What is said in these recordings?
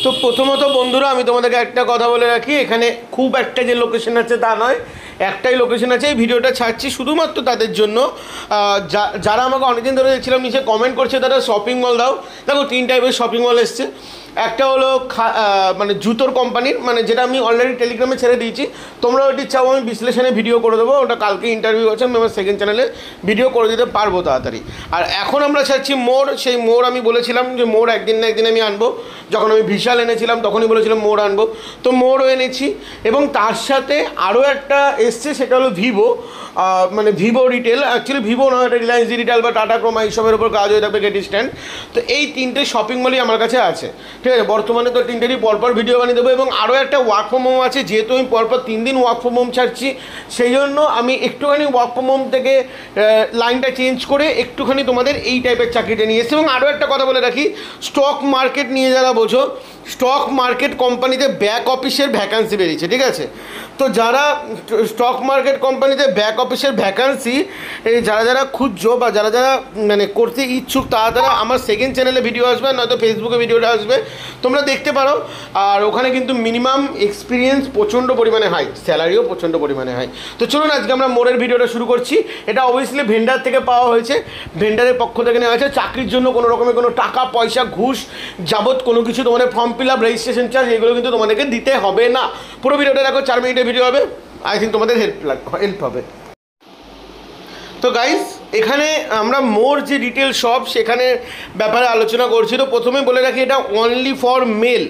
তো প্রথমত বন্ধুরা আমি তোমাদেরকে একটা কথা বলে রাখি, এখানে খুব একটা যে লোকেশন আছে তা নয়, একটাই লোকেশন আছে। এই ভিডিওটা ছাড়ছি শুধুমাত্র তাদের জন্য যারা আমাকে অনেকদিন ধরে দেখছিলাম নিচে কমেন্ট করছে তারা শপিং মল দাও। দেখো 3 টাইপের শপিং মল এসছে। একটা হলো মানে জুতোর কোম্পানির, মানে যেটা আমি অলরেডি টেলিগ্রামে ছেড়ে দিয়েছি, তোমরা ওটি চাও আমি বিশ্লেষণে ভিডিও করে দেবো, ওটা কালকে ইন্টারভিউ আছে, আমি আমার সেকেন্ড চ্যানেলে ভিডিও করে দিতে পারবো তাড়াতাড়ি। আর এখন আমরা ছাড়ছি মোড়। সেই মোড় আমি বলেছিলাম যে মোড় একদিন না একদিন আমি আনবো, যখন আমি বিশাল এনেছিলাম তখনই বলেছিলাম মোড় আনবো, তো মোড়ও এনেছি। এবং তার সাথে আরও একটা এসছে, সেটা হলো ভিভো, মানে ভিভো রিটেল, অ্যাকচুয়ালি ভিভো নয়, এটা রিলায়েন্স ডিজিটাল বা টাটা ক্রোমা এইসবের উপর কাজ হয়ে থাকবে, গেটি স্ট্যান্ড। তো এই 3টে শপিং মলই আমার কাছে আছে, ঠিক আছে। বর্তমানে তো 3টেরই পরপর ভিডিও বানিয়ে দেবো। এবং আরও একটা ওয়ার্ক ফ্রম হোম আছে, যেহেতু আমি পরপর 3 দিন ওয়ার্ক ফ্রম হোম ছাড়ছি, সেই জন্য আমি একটুখানি ওয়ার্ক ফ্রম হোম থেকে লাইনটা চেঞ্জ করে একটুখানি তোমাদের এই টাইপের চাকরিটা নিয়ে এসেছি। এবং আরও একটা কথা বলে রাখি, স্টক মার্কেট নিয়ে যারা বোঝো, স্টক মার্কেট কোম্পানিতে ব্যাক অফিসের ভ্যাকান্সি বেরিয়েছে, ঠিক আছে। তো যারা স্টক মার্কেট কোম্পানিতে ব্যাক অফিসের ভ্যাকান্সি যারা যারা খুঁজছো বা যারা যারা মানে করতে ইচ্ছুক, তারা আমার সেকেন্ড চ্যানেলে ভিডিও আসবে, নয়তো ফেসবুকে ভিডিওটা আসবে, তোমরা দেখতে পারো। আর ওখানে কিন্তু মিনিমাম এক্সপিরিয়েন্স প্রচণ্ড পরিমাণে হাই, স্যালারিও প্রচণ্ড পরিমাণে হাই। তো চলুন আজকে আমরা মোড়ের ভিডিওটা শুরু করছি। এটা অবভিয়াসলি ভেন্ডার থেকে পাওয়া হয়েছে, ভেন্ডারের পক্ষ থেকে নেওয়া হয়েছে। চাকরির জন্য কোনো রকমের কোনো টাকা পয়সা ঘুষ যাবত কোনো কিছু তোমাদের form fill up, registration charge এগুলো কিন্তু তোমাদেরকে দিতে হবে না। পুরো ভিডিওটা দেখো, 4 মিনিটের ভিডিও হবে, আই থিঙ্ক তোমাদের হেল্প হবে। তো গাইস, এখানে আমরা মোর যে রিটেল শপ সেখানে ব্যাপারে আলোচনা করছি। তো প্রথমে বলে রাখি, এটা অনলি ফর মেল,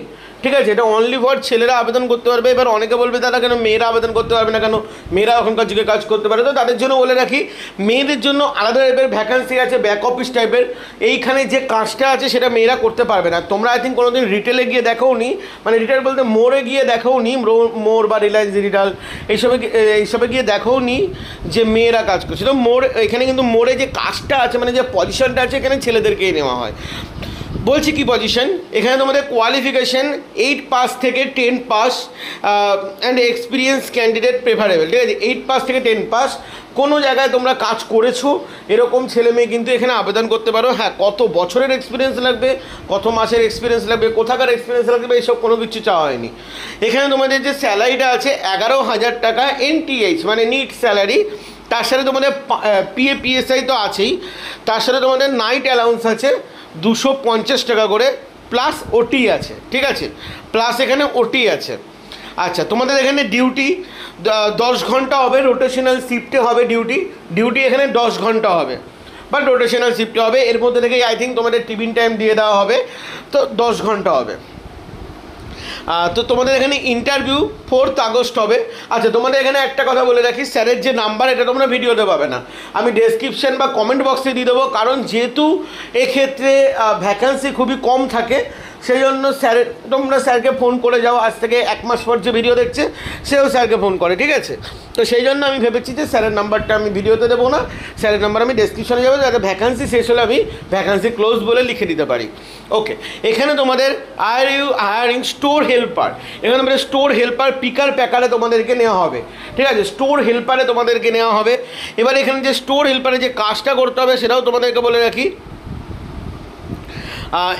ঠিক আছে। এটা অনলি ফর ছেলেরা আবেদন করতে পারবে। এবার অনেকে বলবে দাদা কেন মেয়েরা আবেদন করতে পারবে না, কেন মেয়েরা এখনকার যুগে কাজ করতে পারে? তো তাদের জন্য বলে রাখি, মেয়েদের জন্য আলাদা টাইপের ভ্যাকান্সি আছে, ব্যাক অফিস টাইপের। এইখানে যে কাজটা আছে সেটা মেয়েরা করতে পারবে না। তোমরা আই থিঙ্ক কোনোদিন রিটেলে গিয়ে দেখোও নি, মানে রিটেল বলতে মোড়ে গিয়ে দেখোও নি, মোড় বা রিলায়েন্স ডিজিটাল এইসবে গিয়ে দেখোও নি যে মেয়েরা কাজ করছে। তো মোড়, এখানে কিন্তু মোড়ে যে কাজটা আছে, মানে যে পজিশনটা আছে, এখানে ছেলেদেরকেই নেওয়া হয়। বলছি কি পজিশন, এখানে তোমাদের কোয়ালিফিকেশান 8 পাস থেকে 10 pass and experience candidate preferable, ঠিক আছে। 8 পাস থেকে 10 পাস, কোনো জায়গায় তোমরা কাজ করেছো এরকম ছেলে মেয়ে কিন্তু এখানে আবেদন করতে পারো। হ্যাঁ, কত বছরের এক্সপিরিয়েন্স লাগবে, কত মাসের এক্সপিরিয়েন্স লাগবে, কোথাকার এক্সপিরিয়েন্স লাগবে, এইসব কোনো কিছু চাওয়া হয়নি। এখানে তোমাদের যে স্যালারিটা আছে 11,000 টাকা NTH, মানে নিট স্যালারি। তার সাথে তোমাদের PAPSI তো আছেই, তার সাথে তোমাদের নাইট অ্যালাউন্স আছে 250 টাকা করে, প্লাস ওটি আছে, ঠিক আছে। প্লাস এখানে ওটি আছে। আচ্ছা, তোমাদের এখানে ডিউটি 10 ঘন্টা হবে, রোটেশনাল শিফটে হবে ডিউটি এখানে 10 ঘন্টা হবে, বাট রোটেশনাল শিফটে হবে। এর মধ্যে থেকেই আই থিঙ্ক তোমাদের টিফিন টাইম দিয়ে দেওয়া হবে, তো 10 ঘন্টা হবে। তো তোমাদের এখানে ইন্টারভিউ 4 আগস্ট হবে। আচ্ছা, তোমাদের এখানে একটা কথা বলে রাখি, স্যারের যে নাম্বার এটা তোমরা ভিডিওতে পাবে না, আমি ডেসক্রিপশন বা কমেন্ট বক্সে দিয়ে দেবো। কারণ যেহেতু এক্ষেত্রে ভ্যাকান্সি খুবই কম থাকে, সেই জন্য তোমরা স্যারকে ফোন করে যাও। আজ থেকে 1 মাস পর যে ভিডিও দেখছে সেও স্যারকে ফোন করে, ঠিক আছে। তো সেই জন্য আমি ভেবেছি যে স্যারের নাম্বারটা আমি ভিডিওতে দেবো না, স্যারের নাম্বার আমি ডেসক্রিপশনে যাবো, যাতে ভ্যাকান্সি শেষ হলে আমি ভ্যাকান্সি ক্লোজ বলে লিখে দিতে পারি। ওকে, এখানে তোমাদের হায়ারিং স্টোর হেল্পার, এখানে আমাদের স্টোর হেল্পার পিকার প্যাকারে তোমাদেরকে নেওয়া হবে, ঠিক আছে। স্টোর হেল্পারে তোমাদেরকে নেওয়া হবে। এবার এখানে যে স্টোর হেল্পারে যে কাজটা করতে হবে সেটাও তোমাদেরকে বলে রাখি।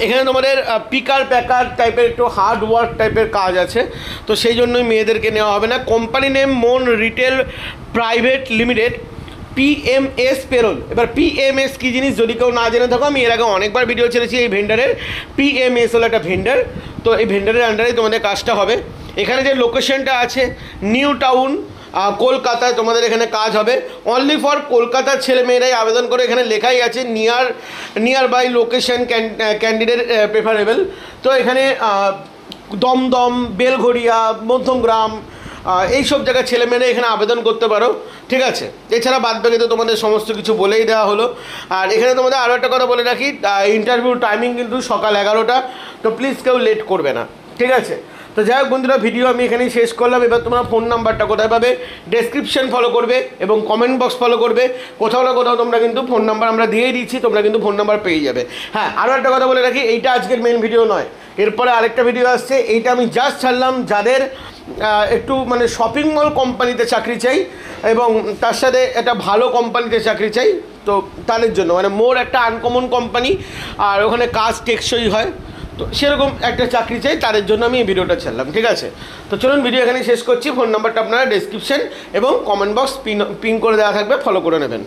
এখানে তোমাদের পিকার প্যাকার টাইপের একটু হার্ড ওয়ার্ক টাইপের কাজ আছে, তো সেই জন্যই মেয়েদেরকে নেওয়া হবে না। কোম্পানি নেম মোন retail private limited, PMS payroll. এবার PMS কী জিনিস যদি কেউ না জেনে থাকো, আমি এর আগে অনেকবার ভিডিও ছেড়েছি এই ভেন্ডারের। PMS হলো একটা ভেন্ডার, তো এই ভেন্ডারের আন্ডারেই তোমাদের কাজটা হবে। এখানে যে লোকেশনটা আছে নিউ টাউন, কলকাতায় তোমাদের এখানে কাজ হবে। অনলি ফর কলকাতার ছেলে মেয়েরাই আবেদন করে, এখানে লেখাই আছে near by location candidate preferable. তো এখানে দমদম, বেলঘড়িয়া, মধ্যমগ্রাম, এইসব জায়গায় ছেলেমেয়েরা এখানে আবেদন করতে পারো, ঠিক আছে। এছাড়া বাদ বাকি তো তোমাদের সমস্ত কিছু বলেই দেওয়া হলো। আর এখানে তোমাদের আরও একটা কথা বলে রাখি, ইন্টারভিউ টাইমিং কিন্তু সকাল 11টা, তো প্লিজ কেউ লেট করবে না, ঠিক আছে। তো যাই হোক বন্ধুরা, ভিডিও আমি এখানেই শেষ করলাম। এবার তোমরা ফোন নাম্বারটা কোথায় পাবে? ডেসক্রিপশন ফলো করবে এবং কমেন্ট বক্স ফলো করবে। কোথাও না কোথাও তোমরা কিন্তু ফোন নাম্বার আমরা দিয়েই দিচ্ছি, তোমরা কিন্তু ফোন নাম্বার পেয়ে যাবে। হ্যাঁ, আরও একটা কথা বলে রাখি, এইটা আজকের মেন ভিডিও নয়, এরপরে আরেকটা ভিডিও আসছে। এইটা আমি জাস্ট ছাড়লাম যাদের একটু মানে শপিং মল কোম্পানিতে চাকরি চাই এবং তার সাথে একটা ভালো কোম্পানিতে চাকরি চাই, তো তাদের জন্য। মানে মোর একটা আনকমন কোম্পানি, আর ওখানে কাজ টেকসই হয়, তো সেরকম একটা চাকরি চাই, তাদের জন্য আমি এই ভিডিওটা ছাড়লাম। ঠিক আছে, তো চলুন ভিডিও এখানে শেষ করছি। ফোন নাম্বারটা আপনারা ডেসক্রিপশন এবং কমেন্ট বক্স পিন করে দেওয়া থাকবে, ফলো করে নেবেন।